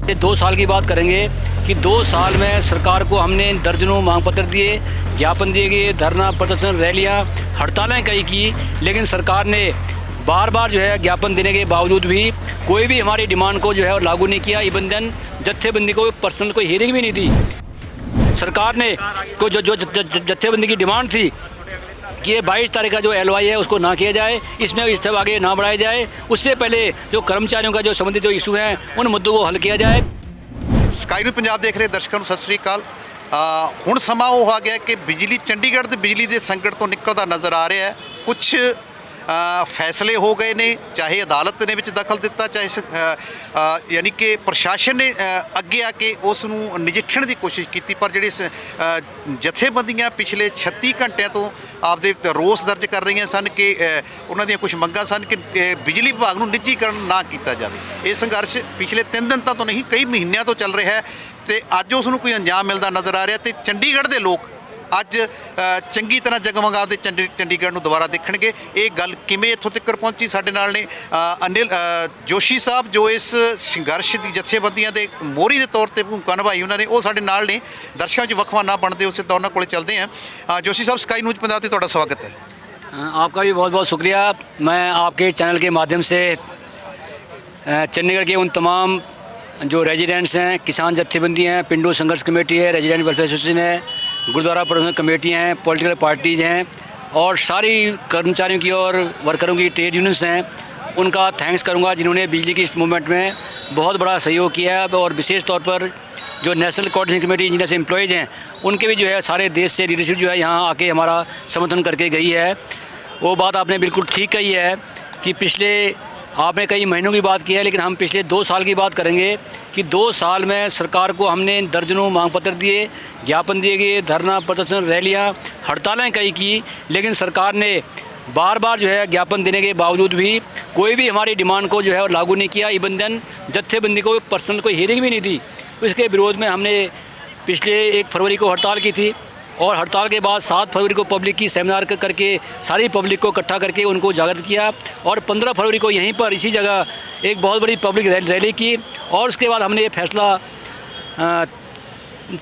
ये 2 साल की बात करेंगे कि 2 साल में सरकार को हमने दर्जनों मांग पत्र दिए, ज्ञापन दिए गए, धरना प्रदर्शन, रैलियां, हड़तालें कई की, लेकिन सरकार ने बार बार जो है ज्ञापन देने के बावजूद भी कोई भी हमारी डिमांड को जो है लागू नहीं किया। इवन जत्थेबंदी को पर्सनल कोई हियरिंग भी नहीं दी। सरकार ने को जो जत्थेबंदी की डिमांड थी कि ये 22 तारीख का जो LOI है उसको ना किया जाए, इसमें इस आगे ना बढ़ाया जाए, उससे पहले जो कर्मचारियों का जो संबंधित जो इशू हैं उन मुद्दों को हल किया जाए। ਸਕਾਈ ਨਿਊਜ਼ ਪੰਜਾਬ ਦੇਖ ਰਹੇ ਦਰਸ਼ਕਾਂ ਨੂੰ ਸਤਿ ਸ੍ਰੀ ਅਕਾਲ। ਹੁਣ ਸਮਾਂ ਉਹ ਆ ਗਿਆ ਕਿ ਬਿਜਲੀ ਚੰਡੀਗੜ੍ਹ ਦੇ ਬਿਜਲੀ ਦੇ ਸੰਕਟ ਤੋਂ ਨਿਕਲਦਾ ਨਜ਼ਰ ਆ ਰਿਹਾ ਹੈ। ਕੁਝ ਫੈਸਲੇ ਹੋ ਗਏ ਨੇ, ਚਾਹੇ ਅਦਾਲਤ ਨੇ ਵਿੱਚ ਦਖਲ ਦਿੱਤਾ, ਚਾਹੇ ਯਾਨੀ ਕਿ ਪ੍ਰਸ਼ਾਸਨ ਨੇ ਅੱਗੇ ਆ ਕੇ ਉਸ ਨੂੰ ਨਜਿੱਠਣ ਦੀ ਕੋਸ਼ਿਸ਼ ਕੀਤੀ, ਪਰ ਜਿਹੜੇ ਜਥੇਬੰਦੀਆਂ ਪਿਛਲੇ 36 ਘੰਟਿਆਂ ਤੋਂ ਆਪਦੇ ਰੋਸ ਦਰਜ ਕਰ ਰਹੀਆਂ ਸਨ ਕਿ ਉਹਨਾਂ ਦੀਆਂ ਕੁਝ ਮੰਗਾਂ ਸਨ ਕਿ ਬਿਜਲੀ ਵਿਭਾਗ ਨੂੰ ਨਿੱਜੀਕਰਨ ਨਾ ਕੀਤਾ ਜਾਵੇ। ਇਹ ਸੰਘਰਸ਼ ਪਿਛਲੇ 3 ਦਿਨ ਤੋਂ ਨਹੀਂ ਕਈ ਮਹੀਨਿਆਂ ਤੋਂ ਚੱਲ ਰਿਹਾ ਹੈ ਤੇ ਅੱਜ ਉਸ ਨੂੰ ਕੋਈ ਅੰਜਾਮ ਮਿਲਦਾ ਨਜ਼ਰ ਆ ਰਿਹਾ ਤੇ ਚੰਡੀਗੜ੍ਹ ਦੇ ਲੋਕ ਅੱਜ ਚੰਗੀ ਤਰ੍ਹਾਂ ਜਗਮਗਾਉਂਦੇ ਚੰਡੀਗੜ੍ਹ ਨੂੰ ਦੁਬਾਰਾ ਦੇਖਣਗੇ। ਇਹ ਗੱਲ ਕਿਵੇਂ ਇੱਥੋਂ ਤੱਕ ਪਹੁੰਚੀ, ਸਾਡੇ ਨਾਲ ਨੇ ਅਨਿਲ ਜੋਸ਼ੀ ਸਾਹਿਬ ਜੋ ਇਸ ਸੰਘਰਸ਼ ਦੀ ਜਥੇਬੰਦੀਆਂ ਦੇ ਮੋਹਰੀ ਦੇ ਤੌਰ ਤੇ ਭੂਮਿਕਾ ਨਿਭਾਈ ਉਹਨਾਂ ਨੇ, ਉਹ ਸਾਡੇ ਨਾਲ ਨੇ। ਦਰਸ਼ਕਾਂ 'ਚ ਵੱਖਵਾ ਨਾ ਬਣਦੇ ਉਸੇ ਤਾਂ ਉਹਨਾਂ ਕੋਲ ਚੱਲਦੇ ਹਾਂ। ਜੋਸ਼ੀ ਸਾਹਿਬ, ਸਕਾਈ ਨਿਊਜ਼ ਪੰਜਾਬ ਤੇ ਤੁਹਾਡਾ ਸਵਾਗਤ है। आपका भी बहुत बहुत शुक्रिया। मैं आपके चैनल के माध्यम से चंडीगढ़ के उन तमाम जो रेजिडेंट्स हैं, किसान जत्थेबंदी हैं, पिंडो संघर्ष कमेटी है, रेजिडेंट वेलफेयर एसोसिएशन है, गुरुद्वारा प्रबंधन कमेटियाँ हैं, पॉलिटिकल पार्टीज़ हैं और सारी कर्मचारियों की और वर्करों की ट्रेड यूनियंस हैं, उनका थैंक्स करूंगा जिन्होंने बिजली की इस मूवमेंट में बहुत बड़ा सहयोग किया है। और विशेष तौर पर जो national coordination committee engineers employees हैं, उनके भी जो है सारे देश से लीडरशिप जो है यहाँ आके हमारा समर्थन करके गई है। वो बात आपने बिल्कुल ठीक कही है कि पिछले आपने कई महीनों की बात की है, लेकिन हम पिछले 2 साल की बात करेंगे कि 2 साल में सरकार को हमने दर्जनों मांग पत्र दिए, ज्ञापन दिए गए, धरना प्रदर्शन, रैलियां, हड़तालें कई की, लेकिन सरकार ने बार बार जो है ज्ञापन देने के बावजूद भी कोई भी हमारी डिमांड को जो है लागू नहीं किया। इवन जत्थेबंदी को पर्सनल कोई हियरिंग भी नहीं दी। इसके विरोध में हमने पिछले 1 फरवरी को हड़ताल की थी और हड़ताल के बाद 7 फरवरी को पब्लिक की सेमिनार करके सारी पब्लिक को इकट्ठा करके उनको जागृत किया और 15 फरवरी को यहीं पर इसी जगह एक बहुत बड़ी पब्लिक रैली की। और उसके बाद हमने ये फैसला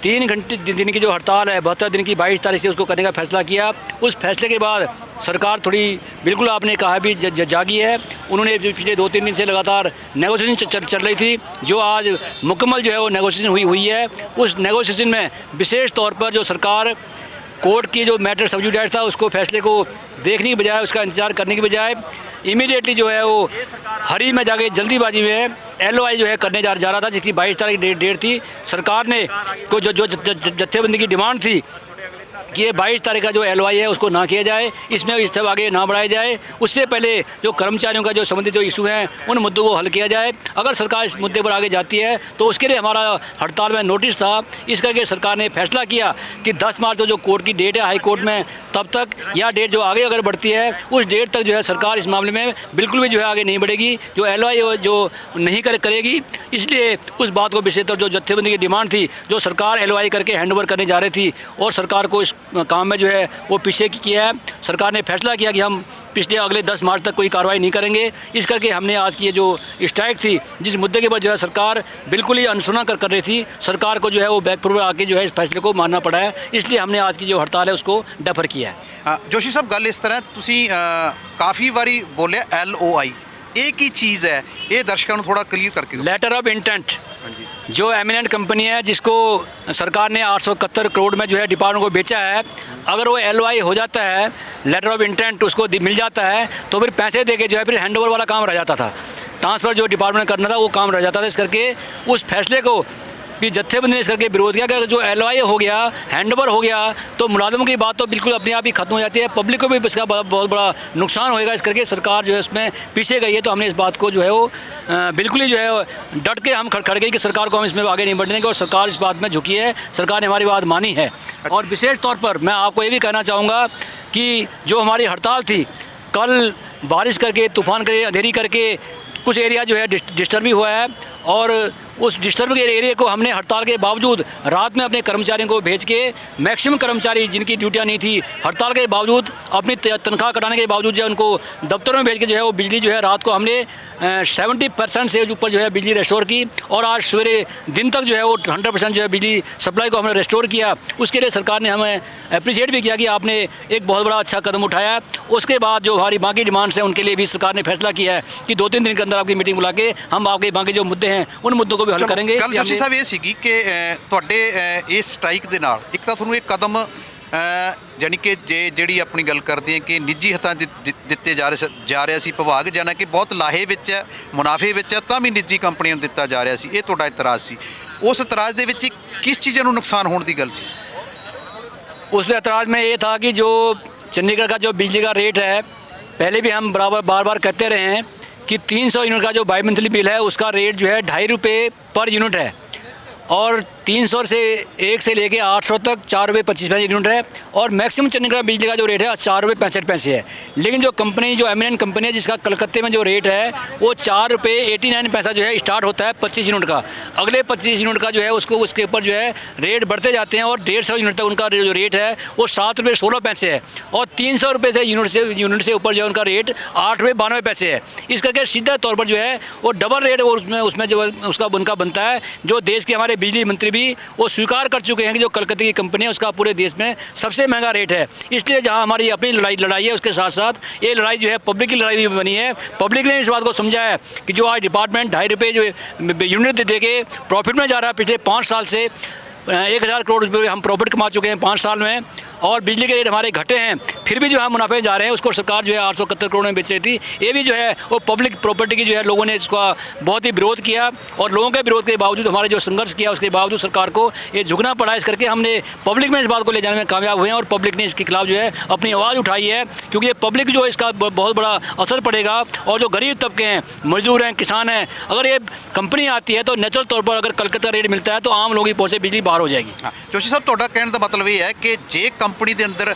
3 घंटे दिन की जो हड़ताल है 72 दिन की 22 तारीख से उसको करने का फैसला किया। उस फैसले के बाद सरकार थोड़ी बिल्कुल आपने कहा भी जागी है। उन्होंने पिछले 2-3 दिन से लगातार नेगोशिएशन चल रही थी, जो आज मुकम्मल जो है वो नेगोशिएशन हुई है। उस नेगोशिएशन में विशेष तौर पर जो सरकार कोर्ट की जो मैटर सब जुडिस था उसको फैसले को देखने की बजाय, उसका इंतजार करने की बजाय इमीडिएटली जो है वो हरी में जाके जल्दीबाजी में LOI जो है करने जा रहा था, जिसकी 22 तारीख डेट थी। सरकार ने को जो जत्थेबंदी की डिमांड थी कि ये 22 तारीख का जो LOI है उसको ना किया जाए, इसमें इस आगे ना बढ़ाया जाए, उससे पहले जो कर्मचारियों का जो संबंधित जो इशू हैं उन मुद्दों को हल किया जाए। अगर सरकार इस मुद्दे पर आगे जाती है तो उसके लिए हमारा हड़ताल में नोटिस था। इस करके सरकार ने फैसला किया कि 10 मार्च को जो कोर्ट की डेट है हाई कोर्ट में, तब तक या डेट जो आगे अगर बढ़ती है उस डेट तक जो है सरकार इस मामले में बिल्कुल भी जो है आगे नहीं बढ़ेगी, जो LOI जो नहीं करेगी। इसलिए उस बात को विशेष तौर जो जत्थेबंदी की डिमांड थी, जो सरकार LOI करके हैंडओवर करने जा रही थी और सरकार को इस काम में जो है वो पीछे किया है। सरकार ने फैसला किया कि हम पिछले अगले 10 मार्च तक कोई कार्रवाई नहीं करेंगे। इस करके हमने आज की ये जो स्ट्राइक थी, जिस मुद्दे के बाद जो है सरकार बिल्कुल ही अनसुना कर रही थी, सरकार को जो है वो बैकफुट आके जो है इस फैसले को मानना पड़ा है। इसलिए हमने आज की जो हड़ताल है उसको डेफर किया है। जोशी साहब, गल इस तरह तुसी काफ़ी बारी बोले LOI, एक ही चीज़ है, ये दर्शकों को थोड़ा क्लियर करके दो। लेटर ऑफ इंटेंट जो एमिनेंट कंपनी है जिसको सरकार ने 871 करोड़ में जो है डिपार्टमेंट को बेचा है, अगर वो LOI हो जाता है, लेटर ऑफ इंटेंट उसको मिल जाता है, तो फिर पैसे दे के जो है फिर हैंडओवर वाला काम रह जाता था, ट्रांसफ़र जो डिपार्टमेंट करना था वो काम रह जाता था। इस करके उस फैसले को भी जत्थेबंदी ने इस करके विरोध किया कि अगर जो LOI हो गया, हैंडओवर हो गया, तो मुलाजमों की बात तो बिल्कुल अपने आप ही खत्म हो जाती है, पब्लिक को भी इसका बहुत बड़ा नुकसान होएगा। इस करके सरकार जो है इसमें पीछे गई है। तो हमने इस बात को जो है वो बिल्कुल ही जो है डट के हम खड़ गए कि सरकार को हम इसमें आगे नहीं बढ़ने देंगे और सरकार इस बात में झुकी है, सरकार ने हमारी बात मानी है। और विशेष तौर पर मैं आपको ये भी कहना चाहूँगा कि जो हमारी हड़ताल थी, कल बारिश करके, तूफान करके, अंधेरी करके कुछ एरिया जो है डिस्टर्ब भी हुआ है और उस डिस्टर्ब एरिया को हमने हड़ताल के बावजूद रात में अपने कर्मचारियों को भेज के मैक्सिमम कर्मचारी जिनकी ड्यूटियाँ नहीं थी, हड़ताल के बावजूद अपनी तनख्वाह कटाने के बावजूद जो है उनको दफ्तरों में भेज के जो है वो बिजली जो है रात को हमने 70% से ऊपर जो है बिजली रेस्टोर की। और आज सवेरे दिन तक जो है वो 100% जो है बिजली सप्लाई को हमने रेस्टोर किया। उसके लिए सरकार ने हमें अप्रिशिएट भी किया कि आपने एक बहुत बड़ा अच्छा कदम उठाया। उसके बाद जो हमारी बाकी डिमांड्स हैं उनके लिए भी सरकार ने फैसला किया है कि 2-3 दिन के अंदर आपकी मीटिंग बुला के हम आपके बाकी जो मुद्दे हैं उन मुद्दों को भी हल करेंगे। ਗੱਲ ਜੋਸ਼ੀ ਸਾਹਿਬ ਇਹ ਸੀਗੀ ਕਿ ਤੁਹਾਡੇ ਇਸ ਸਟ੍ਰਾਈਕ ਦੇ ਨਾਲ ਇੱਕ ਤਾਂ ਤੁਹਾਨੂੰ ਇਹ ਕਦਮ ਜਾਣੀ ਕਿ ਜਿਹੜੀ ਆਪਣੀ ਗੱਲ ਕਰਦੇ ਹਾਂ ਕਿ ਨਿੱਜੀ ਹੱਥਾਂ ਦਿੱਤੇ ਜਾ ਰਿਹਾ ਸੀ ਵਿਭਾਗ, ਜਾਣਾ ਕਿ ਬਹੁਤ ਲਾਹੇ ਵਿੱਚ ਹੈ, ਮੁਨਾਫੇ ਵਿੱਚ ਹੈ, ਤਾਂ ਵੀ ਨਿੱਜੀ ਕੰਪਨੀਆਂ ਨੂੰ ਦਿੱਤਾ ਜਾ ਰਿਹਾ ਸੀ। ਇਹ ਤੁਹਾਡਾ ਇਤਰਾਜ਼ ਸੀ। ਉਸ ਇਤਰਾਜ਼ ਦੇ ਵਿੱਚ ਕਿਸ ਚੀਜ਼ਾਂ ਨੂੰ ਨੁਕਸਾਨ ਹੋਣ ਦੀ ਗੱਲ ਸੀ? उस ऐतराज़ में ये था कि जो चंडीगढ़ का जो बिजली का रेट है, पहले भी हम बार बार कहते रहे हैं कि 300 यूनिट का जो बाई मंथली बिल है उसका रेट जो है 2.5 रुपये पर यूनिट है और 300 से 1 से लेके 800 तक 4 रुपये 25 पैसे यूनिट है। और मैक्सिमम चंडीगढ़ बिजली का जो रेट है 4 रुपये 65 पैसे है। लेकिन जो कंपनी जो एमिनेंट कंपनी है जिसका कलकत्ते में जो रेट है वो 4 रुपये 89 पैसा जो है स्टार्ट होता है 25 यूनिट का। अगले 25 यूनिट का जो है उसको उसके ऊपर जो है रेट बढ़ते जाते हैं और 150 यूनिट तक उनका जो रेट है वो 7 रुपये 16 पैसे है। और 300 रुपये से यूनिट से ऊपर जो है उनका रेट 8 रुपये 92 पैसे है। इस करके सीधा तौर पर जो है वो डबल रेट उसमें जो उसका उनका बनता है। जो देश के हमारे बिजली मंत्री भी वो स्वीकार कर चुके हैं कि जो कलकत्ते की कंपनी है उसका पूरे देश में सबसे महंगा रेट है। इसलिए जहां हमारी अपनी लड़ाई है उसके साथ साथ ये लड़ाई जो है पब्लिक की लड़ाई भी बनी है। पब्लिक ने इस बात को समझा है कि जो आज डिपार्टमेंट 2.5 रुपये जो यूनिट दे के प्रॉफिट में जा रहा है, पिछले 5 साल से 1000 करोड़ रुपये हम प्रॉफिट कमा चुके हैं 5 साल में और बिजली के रेट हमारे घटे हैं, फिर भी जो है मुनाफे जा रहे हैं। उसको सरकार जो है 871 करोड़ में बेच रही थी। ये भी जो है वो पब्लिक प्रॉपर्टी की जो है लोगों ने इसका बहुत ही विरोध किया और लोगों के विरोध के बावजूद हमारे जो संघर्ष किया उसके बावजूद सरकार को ये झुकना पड़ा। इस करके हमने पब्लिक में इस बात को ले जाने में कामयाब हुए हैं और पब्लिक ने इसके खिलाफ जो है अपनी आवाज़ उठाई है। क्योंकि ये पब्लिक जो है इसका बहुत बड़ा असर पड़ेगा और जो गरीब तबके हैं, मजदूर हैं, किसान हैं, अगर ये कंपनी आती है तो नेचुरल तौर पर अगर कलकत्ता रेट मिलता है तो आम लोगों की पहुँच से बिजली बाहर हो जाएगी। ਜੋਸ਼ੀ ਸਾਹਿਬ ਤੁਹਾਡਾ ਕਹਿਣ ਦਾ ਮਤਲਬ ਇਹ ਹੈ ਕਿ ਜੇ ਕੰਪਨੀ ਦੇ ਅੰਦਰ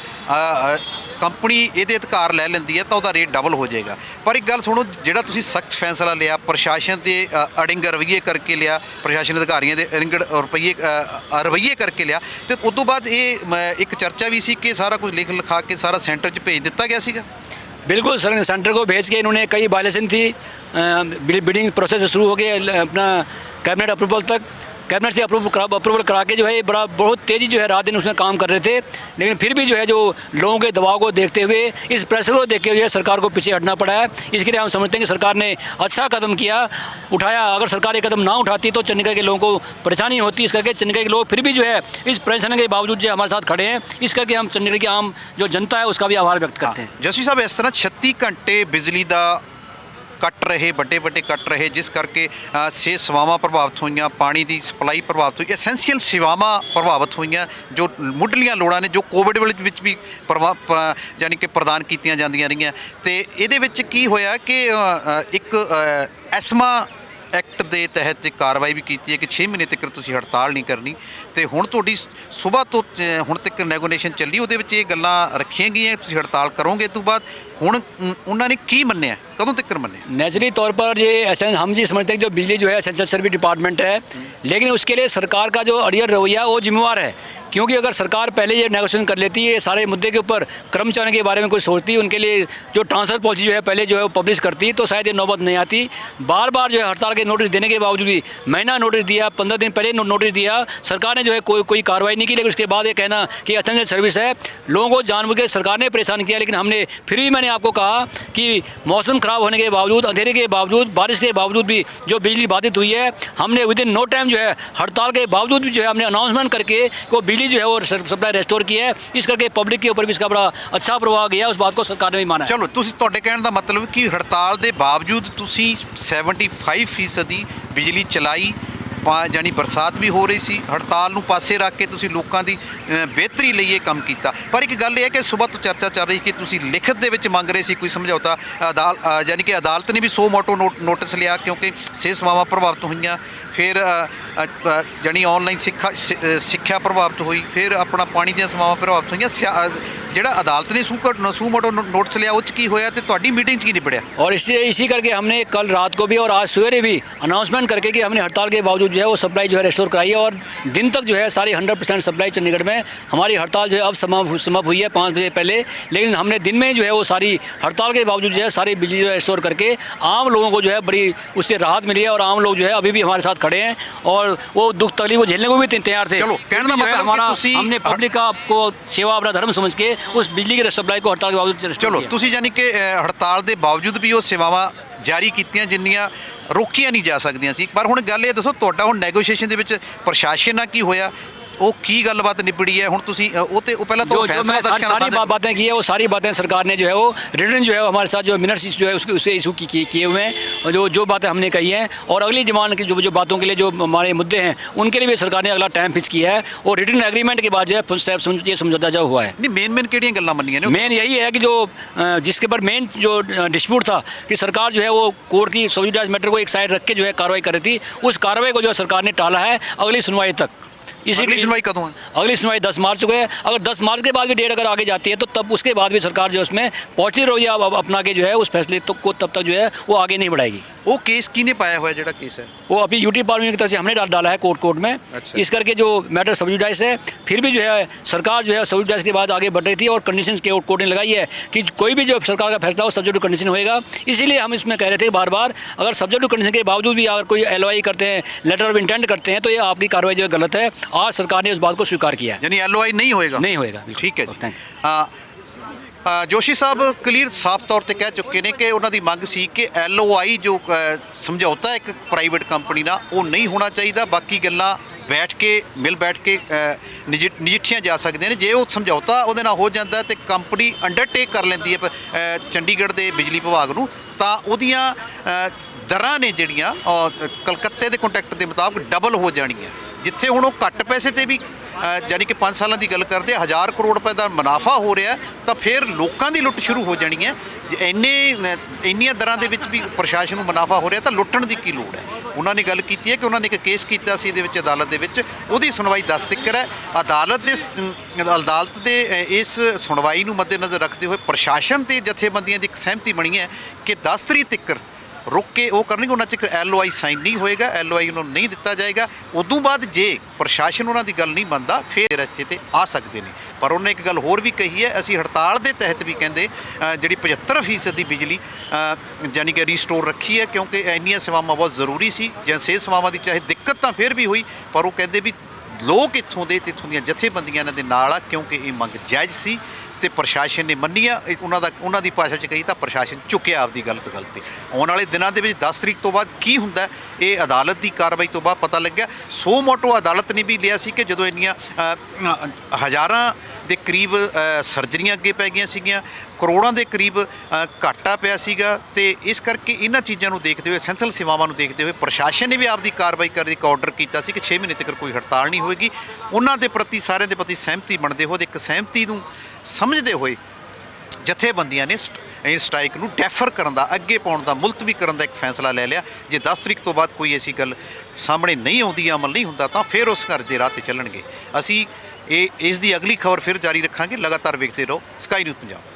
ਕੰਪਨੀ ਇਹਦੇ ਅਧਿਕਾਰ ਲੈ ਲੈਂਦੀ ਹੈ ਤਾਂ ਉਹਦਾ ਰੇਟ ਡਬਲ ਹੋ ਜਾਏਗਾ। ਪਰ ਇੱਕ ਗੱਲ ਸੁਣੋ, ਜਿਹੜਾ ਤੁਸੀਂ ਸਖਤ ਫੈਸਲਾ ਲਿਆ ਪ੍ਰਸ਼ਾਸਨ ਦੇ ਅੜਿੰਗ ਰਵੱਈਏ ਕਰਕੇ ਲਿਆ, ਪ੍ਰਸ਼ਾਸਨ ਅਧਿਕਾਰੀਆਂ ਦੇ ਅੜਿੰਗ ਰਵੱਈਏ ਕਰਕੇ ਲਿਆ, ਤੇ ਉਸ ਤੋਂ ਬਾਅਦ ਇਹ ਇੱਕ ਚਰਚਾ ਵੀ ਸੀ ਕਿ ਸਾਰਾ ਕੁਝ ਲਿਖ ਲਿਖਾ ਕੇ ਸਾਰਾ ਸੈਂटर 'ਚ ਭੇਜ ਦਿੱਤਾ ਗਿਆ ਸੀਗਾ। बिल्कुल सर, सेंटर को भेज के इन्होंने कई वायलेशन थी। बिडिंग प्रोसेस शुरू हो गया अपना कैबिनेट अप्रूवल तक, कैबिनेट से अप्रूवल करा के जो है बहुत तेज़ी जो है रात दिन उसमें काम कर रहे थे। लेकिन फिर भी जो है जो लोगों के दबाव को देखते हुए, इस प्रेशर को देखते हुए सरकार को पीछे हटना पड़ा है। इसके लिए हम समझते हैं कि सरकार ने अच्छा कदम किया, उठाया। अगर सरकार ये कदम ना उठाती तो चंडीगढ़ के लोगों को परेशानी होती। इस करके चंडीगढ़ के लोग फिर भी जो है इस परेशानी के बावजूद जो हमारे साथ खड़े हैं। इस करके हम चंडीगढ़ की आम जो जनता है उसका भी आभार व्यक्त करते हैं। ਜੋਸ਼ੀ ਸਾਹਿਬ, ਇਸ ਤਰ੍ਹਾਂ 36 ਘੰਟੇ ਬਿਜਲੀ ਦਾ ਕੱਟ ਰਹੇ, ਵੱਡੇ ਕੱਟ ਰਹੇ, ਜਿਸ ਕਰਕੇ ਸਿਹਤ ਸੇਵਾਵਾਂ ਪ੍ਰਭਾਵਿਤ ਹੋਈਆਂ, ਪਾਣੀ ਦੀ ਸਪਲਾਈ ਪ੍ਰਭਾਵਿਤ ਹੋਈ, ਐਸੈਂਸ਼ੀਅਲ ਸੇਵਾਵਾਂ ਪ੍ਰਭਾਵਿਤ ਹੋਈਆਂ, ਜੋ ਮੁੱਢਲੀਆਂ ਲੋੜਾਂ ਨੇ ਜੋ ਕੋਵਿਡ ਵਿੱਚ ਵੀ ਯਾਨੀ ਕਿ ਪ੍ਰਦਾਨ ਕੀਤੀਆਂ ਜਾਂਦੀਆਂ ਰਹੀਆਂ। ਤੇ ਇਹਦੇ ਵਿੱਚ ਕੀ ਹੋਇਆ ਕਿ ਇੱਕ ਐਸਮਾ ਐਕਟ ਦੇ ਤਹਿਤ ਇੱਕ ਕਾਰਵਾਈ ਵੀ ਕੀਤੀ ਹੈ ਕਿ 6 ਮਹੀਨੇ ਤੱਕ ਤੁਸੀਂ ਹੜਤਾਲ ਨਹੀਂ ਕਰਨੀ। ਤੇ ਹੁਣ ਤੁਹਾਡੀ ਸਵੇਰ ਤੋਂ ਹੁਣ ਤੱਕ ਨੈਗੋਸ਼ੀਏਸ਼ਨ ਚੱਲੀ, ਉਹਦੇ ਵਿੱਚ ਇਹ ਗੱਲਾਂ ਰੱਖੀਆਂ ਗਈਆਂ ਤੁਸੀਂ ਹੜਤਾਲ ਕਰੋਗੇ। ਇਸ ਤੋਂ ਬਾਅਦ ਹੁਣ ਉਹਨਾਂ ਨੇ ਕੀ ਮੰਨਿਆ, कदों तक मने? नेचुरली तौर पर ये हम जी समझते हैं कि जो बिजली जो है एसेंशियल सर्विस डिपार्टमेंट है, लेकिन उसके लिए सरकार का जो अड़ियल रवैया वो जिम्मेवार है। क्योंकि अगर सरकार पहले ये नेगोशिएशन कर लेती है, सारे मुद्दे के ऊपर कर्मचारियों के बारे में कोई सोचती, उनके लिए जो ट्रांसफ़र पॉलिसी जो है पहले जो है वो पब्लिश करती, तो शायद ये नौबत नहीं आती। बार बार जो है हड़ताल के नोटिस देने के बावजूद भी, महीना नोटिस दिया, 15 दिन पहले नोटिस दिया, सरकार ने जो है कोई कार्रवाई नहीं की। लेकिन उसके बाद ये कहना कि एसेंशियल सर्विस है, लोगों को जानबूझ के सरकार ने परेशान किया। लेकिन हमने फिर भी, मैंने आपको कहा कि मौसम ख़राब होने के बावजूद, अंधेरे के बावजूद, बारिश के बावजूद भी जो बिजली बाधित हुई है, हमने विदिन नो टाइम जो है हड़ताल के बावजूद भी जो है हमने अनाउंसमेंट करके वो बिजली जो है वो सप्लाई रेस्टोर की है। इस करके पब्लिक के ऊपर भी इसका बड़ा अच्छा प्रभाव गया, उस बात को सरकार ने भी माना। चलो, ਤੁਹਾਡੇ ਕਹਿਣ ਦਾ ਮਤਲਬ ਕਿ ਹੜਤਾਲ ਦੇ ਬਾਵਜੂਦ ਤੁਸੀਂ 75% ਬਿਜਲੀ ਚਲਾਈ, ਜਾਨੀ ਬਰਸਾਤ ਵੀ ਹੋ ਰਹੀ ਸੀ, ਹੜਤਾਲ ਨੂੰ ਪਾਸੇ ਰੱਖ ਕੇ ਤੁਸੀਂ ਲੋਕਾਂ ਦੀ ਬਿਹਤਰੀ ਲਈ ਇਹ ਕੰਮ ਕੀਤਾ। ਪਰ ਇੱਕ ਗੱਲ ਇਹ ਹੈ ਕਿ ਸਵੇਰ ਤੋਂ ਚਰਚਾ ਚੱਲ ਰਹੀ ਕਿ ਤੁਸੀਂ ਲਿਖਤ ਦੇ ਵਿੱਚ ਮੰਗ ਰਹੇ ਸੀ ਕੋਈ ਸਮਝੌਤਾ, ਯਾਨੀ ਕਿ ਅਦਾਲਤ ਨੇ ਵੀ ਸੋ ਮੋਟੋ ਨੋਟਿਸ ਲਿਆ ਕਿਉਂਕਿ ਸਿਹਤ ਸੇਵਾਵਾਂ ਪ੍ਰਭਾਵਿਤ ਹੋਈਆਂ, ਫਿਰ ਜਾਨੀ ਆਨਲਾਈਨ ਸਿੱਖਿਆ ਪ੍ਰਭਾਵਿਤ ਹੋਈ, ਫਿਰ ਆਪਣਾ ਪਾਣੀ ਦੀਆਂ ਸੇਵਾਵਾਂ ਪ੍ਰਭਾਵਿਤ ਹੋਈਆਂ, ਜਿਹੜਾ ਅਦਾਲਤ ਨੇ ਸੂ ਮੋਟੋ ਨੋਟਿਸ ਲਿਆ ਉਹ 'ਚ ਕੀ ਹੋਇਆ ਤੇ ਤੁਹਾਡੀ ਮੀਟਿੰਗ 'ਚ ਕੀ ਨਿਬੜਿਆ? और इसी करके हमने कल रात को भी और आज सवेरे भी अनाउंसमेंट करके कि हमने हड़ताल के बावजूद जो है वो सप्लाई जो है रेस्टोर कराई है और दिन तक जो है सारी 100% सप्लाई चंडीगढ़ में हमारी हड़ताल जो है अब समाप्त हुई है 5 बजे पहले। लेकिन हमने दिन में जो है वो सारी हड़ताल के बावजूद जो है सारी बिजली जो है रेस्टोर करके आम लोगों को जो है बड़ी उससे राहत मिली है और आम लोग जो है अभी भी हमारे साथ खड़े हैं और वो दुख तकलीफ को झेलने को भी तैयार थे। चलो, कहने का जो है मतलब हमारा कि तुसी हमने पब्लिक का आपको सेवा अपना धर्म समझ के उस बिजली की सप्लाई को हड़ताल के बावजूद restore ਚਲੋ किया। ਤੁਸੀਂ ਯਾਨੀ ਕਿ ਹੜਤਾਲ ਦੇ ਬਾਵਜੂਦ ਵੀ ਉਹ ਸੇਵਾਵਾਂ ਜਾਰੀ ਕੀਤੀਆਂ ਜਿੰਨੀਆਂ ਰੋਕੀਆਂ ਨਹੀਂ ਜਾ ਸਕਦੀਆਂ ਸੀ। ਪਰ ਹੁਣ ਗੱਲ ਇਹ ਦੱਸੋ ਤੁਹਾਡਾ ਹੁਣ ਨੈਗੋਸ਼ੀਏਸ਼ਨ ਦੇ ਵਿੱਚ ਪ੍ਰਸ਼ਾਸਨ ਨਾਲ ਕੀ ਹੋਇਆ? ਉਹ ਕੀ ਗੱਲਬਾਤ ਨਿਬੜੀ ਹੈ ਹੁਣ ਤੁਸੀਂ ਉਹ ਤੇ ਉਹ ਪਹਿਲਾਂ ਤਾਂ जो ਉਹ जो फैसला मैं दर्ज करना सारी चाहते बातें की है वो सारी बातें सरकार ने जो है वो रिटर्न जो है वो हमारे साथ जो मिनट्स जो है उससे इशू किए हुए हैं और जो बातें हमने कही हैं और अगली डिमांड की जो बातों के लिए जो हमारे मुद्दे हैं उनके लिए भी सरकार ने अगला टाइम फिक्स किया है और रिटर्न एग्रीमेंट के बाद जो है ये समझौता जो हुआ है। नहीं मेन किहड़ियां गल्लां मन्नियां ने? मेन यही है कि जो जिसके ऊपर मेन जो डिस्प्यूट था कि सरकार जो है वो कोर्ट की सब्सिडाइज मैटर को एक साइड रख के जो है कार्रवाई कर रही थी, उस कार्रवाई को जो है सरकार ने टाला है अगली सुनवाई तक। अगली सुनवाई कदों है? अगली सुनवाई 10 मार्च को है। अगर 10 मार्च के बाद भी डेट अगर आगे जाती है तो तब उसके बाद भी सरकार जो है उसमें पॉजिटिव रवैया अपना के जो है उस फैसले को तब तक जो है वो आगे नहीं बढ़ाएगी। वो केस किने पाया हुआ है जेड़ा केस है? वो अभी यूटी पार्लियामेंट की तरफ से हमने डाला है कोर्ट में। अच्छा। इस करके जो मैटर सब्सिडाइज है फिर भी जो है सरकार जो है सब्सिडाइज के बाद आगे बढ़ रही थी और कंडीशंस के कोर्ट ने लगाई है कि कोई भी जो सरकार का फैसला हो सब्जेक्ट टू कंडीशन होएगा। इसीलिए हम इसमें कह रहे थे बार बार अगर सब्जेक्ट टू कंडीशन के बावजूद भी अगर कोई LOI करते हैं, लेटर ऑफ इंटेंट करते हैं, तो ये आपकी कार्रवाई जो है गलत है। आज सरकार ने इस बात को स्वीकार किया है। यानी LOI नहीं होएगा? नहीं होएगा। ठीक है जी। Thank you. Joshi Sahib clear ਸਾਫ਼ ਤੌਰ ਤੇ ਕਹਿ ਚੁੱਕੇ ਨੇ ਕਿ ਉਹਨਾਂ ਦੀ ਮੰਗ ਸੀ ਕਿ LOI ਜੋ ਸਮਝੌਤਾ ਇੱਕ ਪ੍ਰਾਈਵੇਟ ਕੰਪਨੀ ਨਾਲ ਉਹ ਨਹੀਂ ਹੋਣਾ ਚਾਹੀਦਾ। ਬਾਕੀ ਗੱਲਾਂ ਬੈਠ ਕੇ ਬੈਠ ਕੇ ਨਜਿੱਠੀਆਂ ਜਾ ਸਕਦੀਆਂ ਨੇ। ਜੇ ਉਹ ਸਮਝੌਤਾ ਉਹਦੇ ਨਾਲ ਹੋ ਜਾਂਦਾ ਤੇ ਕੰਪਨੀ ਅੰਡਰਟੇਕ ਕਰ ਲੈਂਦੀ ਹੈ ਚੰਡੀਗੜ੍ਹ ਦੇ ਬਿਜਲੀ ਵਿਭਾਗ ਨੂੰ ਤਾਂ ਉਹਦੀਆਂ ਦਰਾਂ ਨੇ ਜਿਹੜੀਆਂ ਕਲਕੱਤੇ ਦੇ ਕੰਟਰੈਕਟ ਦੇ ਮੁਤਾਬਕ ਡਬਲ ਹੋ ਜਾਣੀਆਂ। ਜਿੱਥੇ ਹੁਣ ਉਹ ਘੱਟ ਪੈਸੇ ਤੇ ਵੀ ਯਾਨੀ ਕਿ 5 ਸਾਲਾਂ ਦੀ ਗੱਲ ਕਰਦੇ 1000 ਕਰੋੜ ਰੁਪਏ ਦਾ ਮੁਨਾਫਾ ਹੋ ਰਿਹਾ ਤਾਂ ਫਿਰ ਲੋਕਾਂ ਦੀ ਲੁੱਟ ਸ਼ੁਰੂ ਹੋ ਜਾਣੀ ਹੈ। ਇੰਨੀਆਂ ਦਰਾਂ ਦੇ ਵਿੱਚ ਵੀ ਪ੍ਰਸ਼ਾਸਨ ਨੂੰ ਮੁਨਾਫਾ ਹੋ ਰਿਹਾ ਤਾਂ ਲੁੱਟਣ ਦੀ ਕੀ ਲੋੜ ਹੈ? ਉਹਨਾਂ ਨੇ ਗੱਲ ਕੀਤੀ ਹੈ ਕਿ ਉਹਨਾਂ ਨੇ ਇੱਕ ਕੇਸ ਕੀਤਾ ਸੀ ਇਹਦੇ ਵਿੱਚ ਅਦਾਲਤ ਦੇ ਵਿੱਚ, ਉਹਦੀ ਸੁਣਵਾਈ 10 ਤੱਕ ਹੈ। ਅਦਾਲਤ ਦੇ ਇਸ ਸੁਣਵਾਈ ਨੂੰ ਮੱਦੇਨਜ਼ਰ ਰੱਖਦੇ ਹੋਏ ਪ੍ਰਸ਼ਾਸਨ ਤੇ ਜਥੇਬੰਦੀਆਂ ਦੀ ਇੱਕ ਸਹਿਮਤੀ ਬਣੀ ਹੈ ਕਿ 10 ਤਰੀਕ ਤੱਕ ਰੁਕ ਕੇ ਉਹ ਕਰਨਗੇ। ਉਹਨਾਂ 'ਚ LOI ਸਾਈਨ ਨਹੀਂ ਹੋਏਗਾ, LOI ਉਹਨਾਂ ਨੂੰ ਨਹੀਂ ਦਿੱਤਾ ਜਾਏਗਾ। ਉਦੋਂ ਬਾਅਦ ਜੇ ਪ੍ਰਸ਼ਾਸਨ ਉਹਨਾਂ ਦੀ ਗੱਲ ਨਹੀਂ ਮੰਨਦਾ ਫਿਰ ਰਸਤੇ ਤੇ ਆ ਸਕਦੇ ਨੇ। ਪਰ ਉਹਨੇ ਇੱਕ ਗੱਲ ਹੋਰ ਵੀ ਕਹੀ ਹੈ, ਅਸੀਂ ਹੜਤਾਲ ਦੇ ਤਹਿਤ ਵੀ ਕਹਿੰਦੇ ਜਿਹੜੀ 75% ਦੀ ਬਿਜਲੀ ਯਾਨੀ ਕਿ ਰੀਸਟੋਰ ਰੱਖੀ ਹੈ ਕਿਉਂਕਿ ਇੰਨੀਆਂ ਸੇਵਾਵਾਂ ਬਹੁਤ ਜ਼ਰੂਰੀ ਸੀ। ਜਾਂ ਸਿਹਤ ਸੇਵਾਵਾਂ ਦੀ ਚਾਹੇ ਦਿੱਕਤ ਤਾਂ ਫਿਰ ਵੀ ਹੋਈ ਪਰ ਉਹ ਕਹਿੰਦੇ ਵੀ ਲੋਕ ਇੱਥੋਂ ਦੀਆਂ ਜਥੇਬੰਦੀਆਂ ਇਹਨਾਂ ਦੇ ਨਾਲ ਆ ਕਿਉਂਕਿ ਇਹ ਮੰਗ ਜਾਇਜ਼ ਸੀ ਤੇ ਪ੍ਰਸ਼ਾਸਨ ਨੇ ਮੰਨੀ ਆ। ਉਹਨਾਂ ਦੀ ਭਾਸ਼ਾ 'ਚ ਕਹੀ ਤਾਂ ਪ੍ਰਸ਼ਾਸਨ ਝੁਕਿਆ ਆਪਦੀ ਗਲਤੀ। ਆਉਣ ਵਾਲੇ ਦਿਨਾਂ ਦੇ ਵਿੱਚ 10 ਤਰੀਕ ਤੋਂ ਬਾਅਦ ਕੀ ਹੁੰਦਾ ਇਹ ਅਦਾਲਤ ਦੀ ਕਾਰਵਾਈ ਤੋਂ ਬਾਅਦ ਪਤਾ ਲੱਗਿਆ। ਸੋ ਮੋਟੋ ਅਦਾਲਤ ਨੇ ਵੀ ਲਿਆ ਸੀ ਕਿ ਜਦੋਂ ਇੰਨੀਆਂ ਹਜ਼ਾਰਾਂ ਦੇ ਕਰੀਬ ਸਰਜਰੀਆਂ ਅੱਗੇ ਪੈ ਗਈਆਂ ਸੀਗੀਆਂ, ਕਰੋੜਾਂ ਦੇ ਕਰੀਬ ਘਾਟਾ ਪਿਆ ਸੀਗਾ ਤੇ ਇਸ ਕਰਕੇ ਇਹਨਾਂ ਚੀਜ਼ਾਂ ਨੂੰ ਦੇਖਦੇ ਹੋਏ ਐਸੈਂਸ਼ੀਅਲ ਸੇਵਾਵਾਂ ਨੂੰ ਦੇਖਦੇ ਹੋਏ ਪ੍ਰਸ਼ਾਸਨ ਨੇ ਵੀ ਆਪਦੀ ਕਾਰਵਾਈ ਕਰਨ ਦਾ ਆਰਡਰ ਕੀਤਾ ਸੀ ਕਿ 6 ਮਹੀਨੇ ਤੱਕ ਕੋਈ ਹੜਤਾਲ ਨਹੀਂ ਹੋਏਗੀ। ਉਹਨਾਂ ਦੇ ਪ੍ਰਤੀ ਸਾਰਿਆਂ ਦੇ ਪ੍ਰਤੀ ਸਹਿਮਤੀ ਬਣਦੇ ਹੋਏ ਇੱਕ ਸਹਿਮਤੀ ਨੂੰ ਸਮਝਦੇ ਹੋਏ ਜਥੇਬੰਦੀਆਂ ਨੇ ਇਸ ਸਟ੍ਰਾਈਕ ਨੂੰ ਡੈਫਰ ਕਰਨ ਦਾ, ਅੱਗੇ ਪਾਉਣ ਦਾ, ਮੁਲਤਵੀ ਕਰਨ ਦਾ ਇੱਕ ਫੈਸਲਾ ਲੈ ਲਿਆ। ਜੇ 10 ਤਰੀਕ ਤੋਂ ਬਾਅਦ ਕੋਈ ਐਸੀ ਗੱਲ ਸਾਹਮਣੇ ਨਹੀਂ ਆਉਂਦੀ, ਅਮਲ ਨਹੀਂ ਹੁੰਦਾ ਤਾਂ ਫਿਰ ਉਸ ਘਰ ਦੇ ਰਾਹ 'ਤੇ ਚੱਲਣਗੇ। ਅਸੀਂ ਇਸ ਦੀ ਅਗਲੀ ਖਬਰ ਫਿਰ ਜਾਰੀ ਰੱਖਾਂਗੇ। ਲਗਾਤਾਰ ਵੇਖਦੇ ਰਹੋ ਸਕਾਈ ਨਿਊਜ਼ ਪੰਜਾਬ।